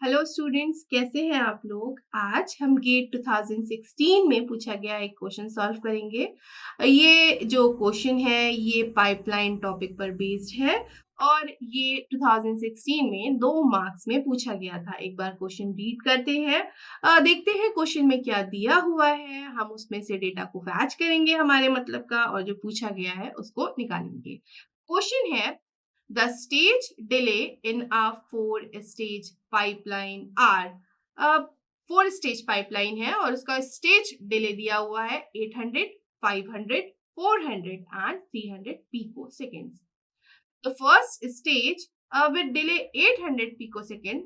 Hello students, कैसे हैं आप लोग। आज हम गेट 2016 में पूछा गया एक क्वेश्चन सॉल्व करेंगे। ये जो क्वेश्चन है ये पाइपलाइन टॉपिक पर बेस्ड है और ये 2016 में 2 मार्क्स में पूछा गया था। एक बार क्वेश्चन रीड करते हैं, देखते हैं क्वेश्चन में क्या दिया हुआ है। हम उसमें से डेटा को फैच करेंगे हमारे मतलब का, और जो पूछा गया है उसको निकालेंगे। क्वेश्चन है, the stage delay in a four-stage pipeline are four stage pipeline है और उसका स्टेज डिले दिया हुआ है 800, 500, 400 and 300 picoseconds. The first stage with delay 800 picosecond,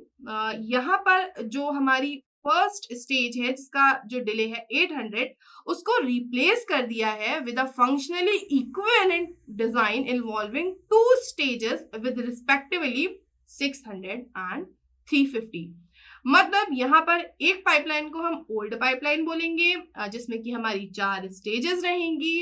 यहाँ पर जो हमारी फर्स्ट स्टेज है जिसका जो डिले है 800, उसको रिप्लेस कर दिया है with a functionally equivalent design involving two stages with respectively 600 and 350। मतलब यहाँ पर एक पाइपलाइन को हम ओल्ड पाइपलाइन बोलेंगे जिसमें कि हमारी 4 स्टेजेस रहेंगी।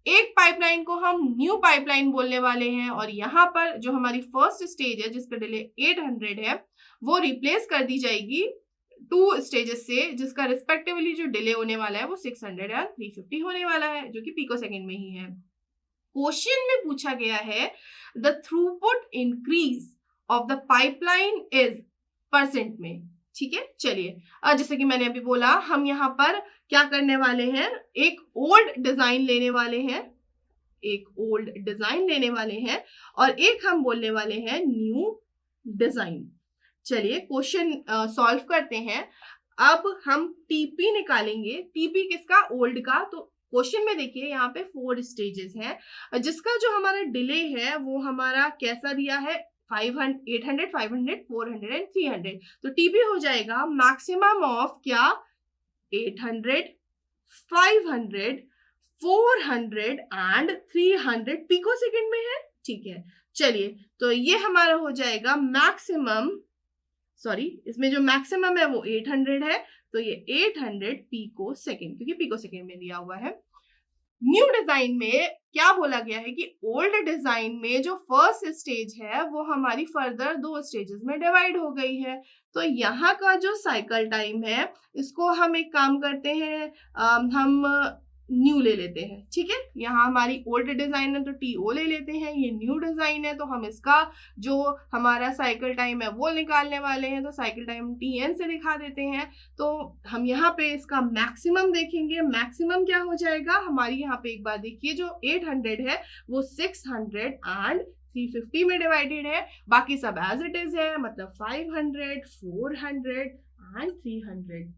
एक पाइपलाइन को हम न्यू पाइपलाइन बोलने वाले हैं और यहाँ पर जो हमारी फर्स्ट स्टेज है जिसका डिले 800 है वो रिप्लेस कर दी जाएगी 2 स्टेजेस से जिसका रिस्पेक्टिवली जो डिले होने वाला है वो 600 या 350 होने वाला है, जो कि पिको सेकेंड में ही है। क्वेश्चन में पूछा गया है the throughput increase of the pipeline is percent में। ठीक है, चलिए जैसे कि मैंने अभी बोला, हम यहाँ पर क्या करने वाले हैं, एक ओल्ड डिजाइन लेने वाले हैं, और एक हम बोलने वाले हैं न्यू डिजाइन। चलिए क्वेश्चन सॉल्व करते हैं। अब हम टीपी निकालेंगे। टीपी किसका, ओल्ड का। तो क्वेश्चन में देखिए यहाँ पे 4 स्टेजेस हैं जिसका जो हमारा डिले है वो हमारा कैसा दिया है, 500, 800, 500, 400 एंड 300। तो टीपी हो जाएगा मैक्सिमम ऑफ क्या, 800, 500, 400 एंड 300 पिको सेकेंड में है। ठीक है, चलिए तो ये हमारा हो जाएगा मैक्सिमम, सॉरी इसमें जो मैक्सिमम है वो 800 है, तो ये 800 पिको सेकेंड, क्योंकि पिको सेकेंड में दिया हुआ है। न्यू डिजाइन में क्या बोला गया है कि ओल्ड डिजाइन में जो फर्स्ट स्टेज है वो हमारी फर्दर 2 स्टेजेस में डिवाइड हो गई है। तो यहाँ का जो साइकिल टाइम है इसको हम एक काम करते हैं, हम न्यू ले लेते हैं। ठीक है, यहाँ हमारी ओल्ड डिजाइन है तो टीओ ले लेते हैं, ये न्यू डिजाइन है तो हम इसका जो हमारा साइकिल टाइम है वो निकालने वाले हैं, तो साइकिल टाइम टीएन से दिखा देते हैं। तो हम यहाँ पे इसका मैक्सिमम देखेंगे। मैक्सिमम क्या हो जाएगा हमारी, यहाँ पे एक बार देखिए, जो 800 है वो 600 एंड 350 में डिवाइडेड है, बाकी सब एज इट इज है, मतलब 500, 400 एंड 300।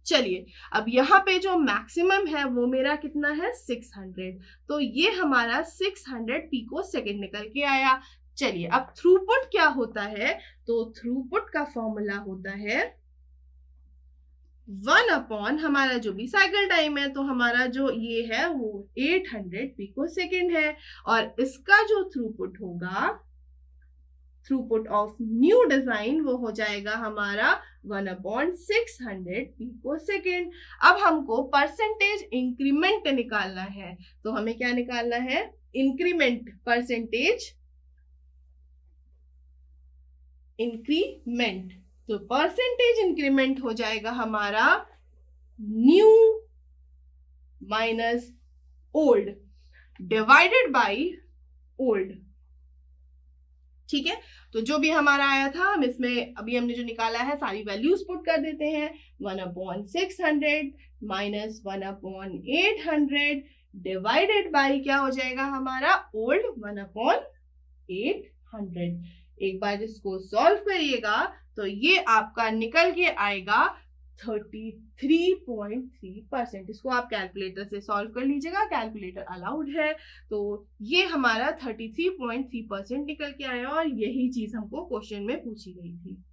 चलिए अब यहाँ पे जो मैक्सिमम है वो मेरा कितना है, 600। तो ये हमारा 600 पिको सेकेंड निकल के आया। चलिए अब थ्रूपुट क्या होता है, तो थ्रूपुट का फॉर्मूला होता है 1 हमारा जो भी साइकिल टाइम है, तो हमारा जो ये है वो 800 पिको सेकेंड है, और इसका जो थ्रूपुट होगा, थ्रूपुट ऑफ न्यू डिजाइन, वो हो जाएगा हमारा 1/600 पिको सेकेंड। अब हमको परसेंटेज इंक्रीमेंट निकालना है, तो हमें क्या निकालना है, इंक्रीमेंट, परसेंटेज इंक्रीमेंट। तो परसेंटेज इंक्रीमेंट हो जाएगा हमारा new minus old divided by old. ठीक है, तो जो भी हमारा आया था हम इसमें अभी हमने जो निकाला है सारी वैल्यूज पुट कर देते हैं। 1/600 माइनस 1/800 डिवाइडेड बाय क्या हो जाएगा हमारा, ओल्ड 1/800। एक बार इसको सॉल्व करिएगा तो ये आपका निकल के आएगा 33.3%। इसको आप कैलकुलेटर से सॉल्व कर लीजिएगा, कैलकुलेटर अलाउड है। तो ये हमारा 33.3% निकल के आया और यही चीज हमको क्वेश्चन में पूछी गई थी।